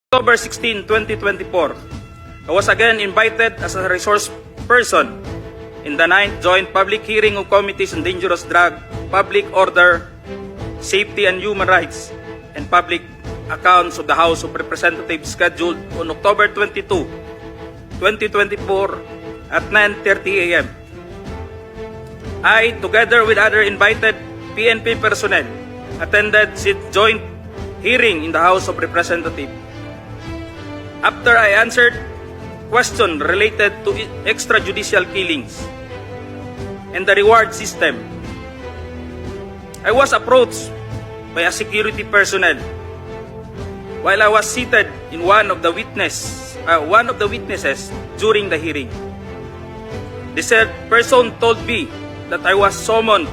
October 16, 2024, I was again invited as a resource person in the 9th Joint Public Hearing of Committees on Dangerous Drug, Public Order, Safety and Human Rights, and Public Accounts of the House of Representatives scheduled on October 22, 2024 at 9:30 a.m. I, together with other invited PNP personnel, attended the joint hearing in the House of Representatives. After I answered questions related to extrajudicial killings and the reward system, I was approached by a security personnel while I was seated in one of the witnesses during the hearing. The said person told me that I was summoned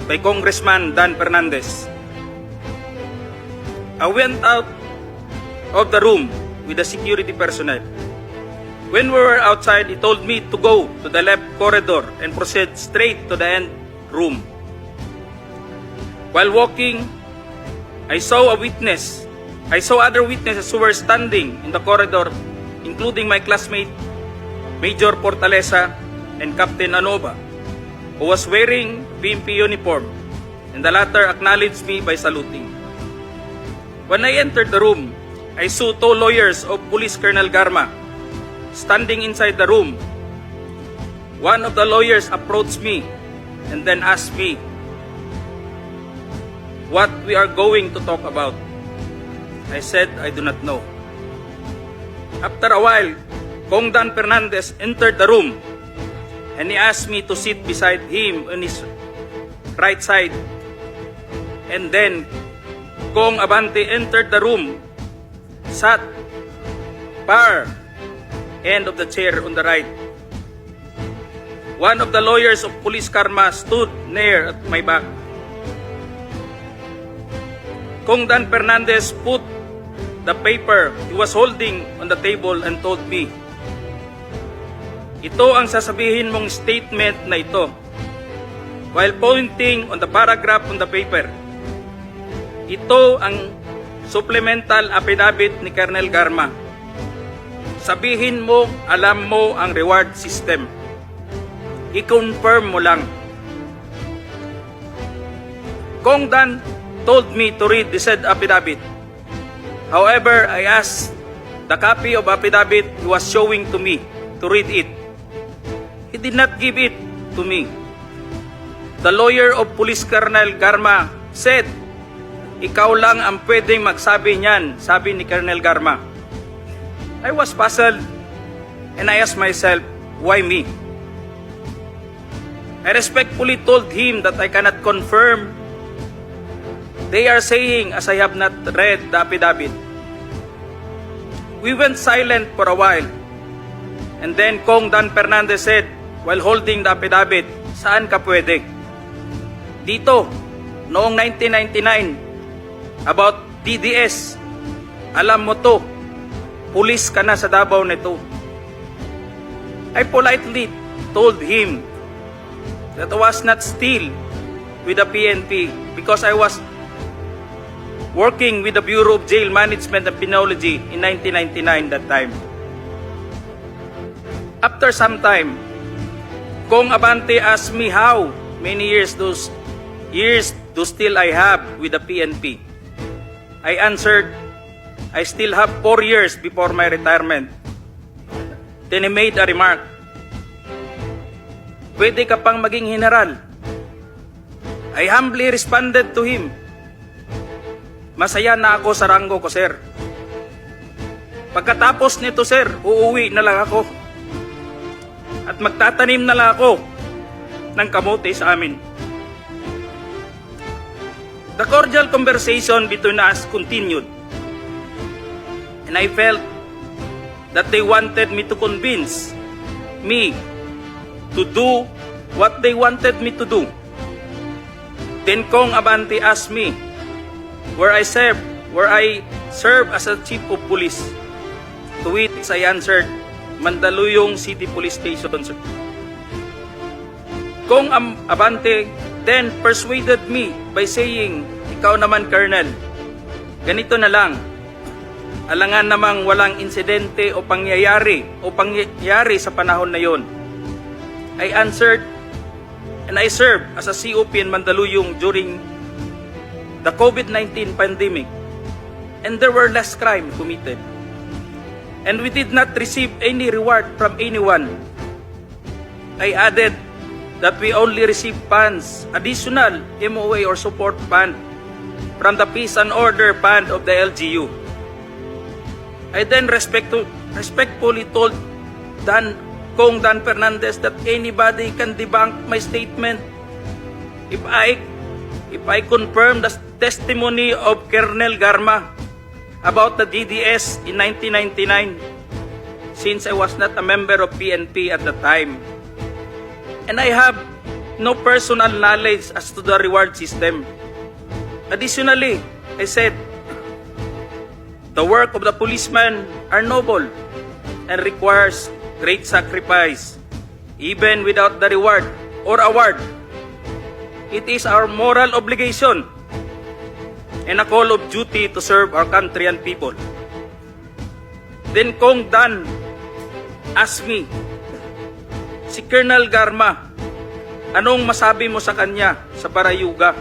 by Congressman Dan Fernandez. I went out of the room with the security personnel. When we were outside, he told me to go to the left corridor and proceed straight to the end room. While walking, I saw other witnesses who were standing in the corridor, including my classmate, Major Portalesa and Captain Anova, who was wearing PNP uniform, and the latter acknowledged me by saluting. When I entered the room, I saw two lawyers of Police Colonel Garma standing inside the room. One of the lawyers approached me and then asked me what we are going to talk about. I said I do not know. After a while, Kong Dan Fernandez entered the room and he asked me to sit beside him on his right side. And then Kong Abante entered the room, sat far end of the chair on the right. One of the lawyers of Police Karma stood near at my back. Kong Dan Fernandez put the paper he was holding on the table and told me, "Ito ang sasabihin mong statement na ito," while pointing on the paragraph on the paper. Ito ang supplemental affidavit ni Colonel Garma. Sabihin mo, alam mo ang reward system. I-confirm mo lang. Kong Dan told me to read the said affidavit. However, I asked the copy of affidavit he was showing to me to read it. He did not give it to me. The lawyer of Police Colonel Garma said, "Ikaw lang ang pwedeng magsabi niyan," sabi ni Colonel Garma. I was puzzled and I asked myself, why me? I respectfully told him that I cannot confirm. They are saying as I have not read the affidavit. We went silent for a while. And then Kong Dan Fernandez said, while holding the affidavit, "Saan ka pwede?" "Dito, noong 1999, about DDS, alam mo to, pulis ka na sa Davao nito." I politely told him that I was not still with the PNP because I was working with the Bureau of Jail Management and Penology in 1999 that time. After some time, Kong Abante asked me how many years do still I have with the PNP. I answered, I still have 4 years before my retirement. Then he made a remark, "Pwede ka pang maging general." I humbly responded to him, "Masaya na ako sa ranggo ko, sir. Pagkatapos nito, sir, uuwi na lang ako at magtatanim na lang ako ng kamote sa amin." The cordial conversation between us continued, and I felt that they wanted me to convince me to do what they wanted me to do. Then Kong Abante asked me where I serve as a chief of police. To which I answered, Mandaluyong City Police Station, sir. Kong Abante then persuaded me by saying, "Ikaw naman, Colonel, ganito na lang. alangan namang walang insidente o pangyayari sa panahon na yon. I answered and I served as a COP in Mandaluyong during the COVID-19 pandemic, and there were less crime committed. And we did not receive any reward from anyone. I added that we only received funds, additional MOA or support fund from the Peace and Order Fund of the LGU. I then respectfully told Kong Dan Fernandez that anybody can debunk my statement if I confirm the testimony of Colonel Garma about the DDS in 1999, since I was not a member of PNP at the time. And I have no personal knowledge as to the reward system. Additionally, I said, the work of the policeman are noble and requires great sacrifice, even without the reward or award. It is our moral obligation and a call of duty to serve our country and people. Then Kong Dan asked me, si Colonel Garma, anong masabi mo sa kanya sa Barayuga?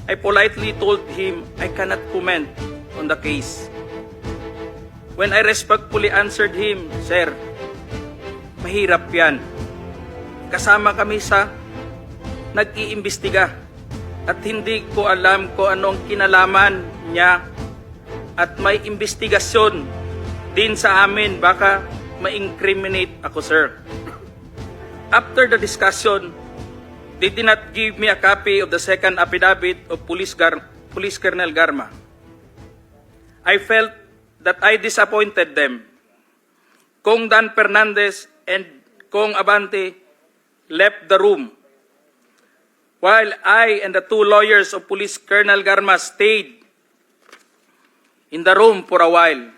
I politely told him I cannot comment on the case. When I respectfully answered him, Sir, mahirap yan. Kasama kami sa nag-iimbestiga at hindi ko alam kung anong kinalaman niya at may investigasyon din sa amin, baka ma-incriminate ako, sir. After the discussion, they did not give me a copy of the second affidavit of Police Colonel Garma. I felt that I disappointed them. Kong Dan Fernandez and Kong Abante left the room, while I and the two lawyers of Police Colonel Garma stayed in the room for a while.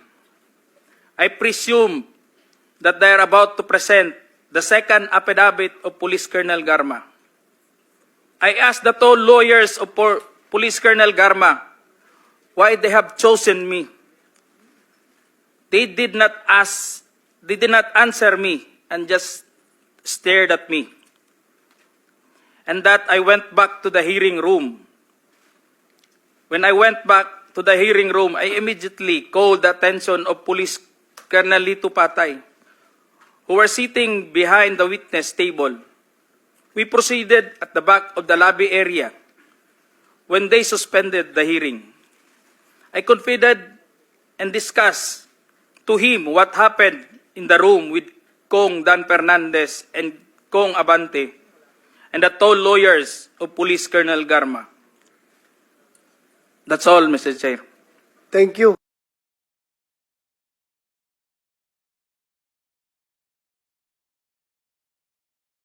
I presume that they are about to present the second affidavit of Police Colonel Garma. I asked the two lawyers of Police Colonel Garma why they have chosen me. They did not answer me and just stared at me. And that I went back to the hearing room. When I went back to the hearing room, I immediately called the attention of Police Colonel Lito Patay, who were sitting behind the witness table. We proceeded at the back of the lobby area when they suspended the hearing. I confided and discussed to him what happened in the room with Kong Dan Fernandez and Kong Abante and the two lawyers of Police Colonel Garma. That's all, Mr. Chair. Thank you.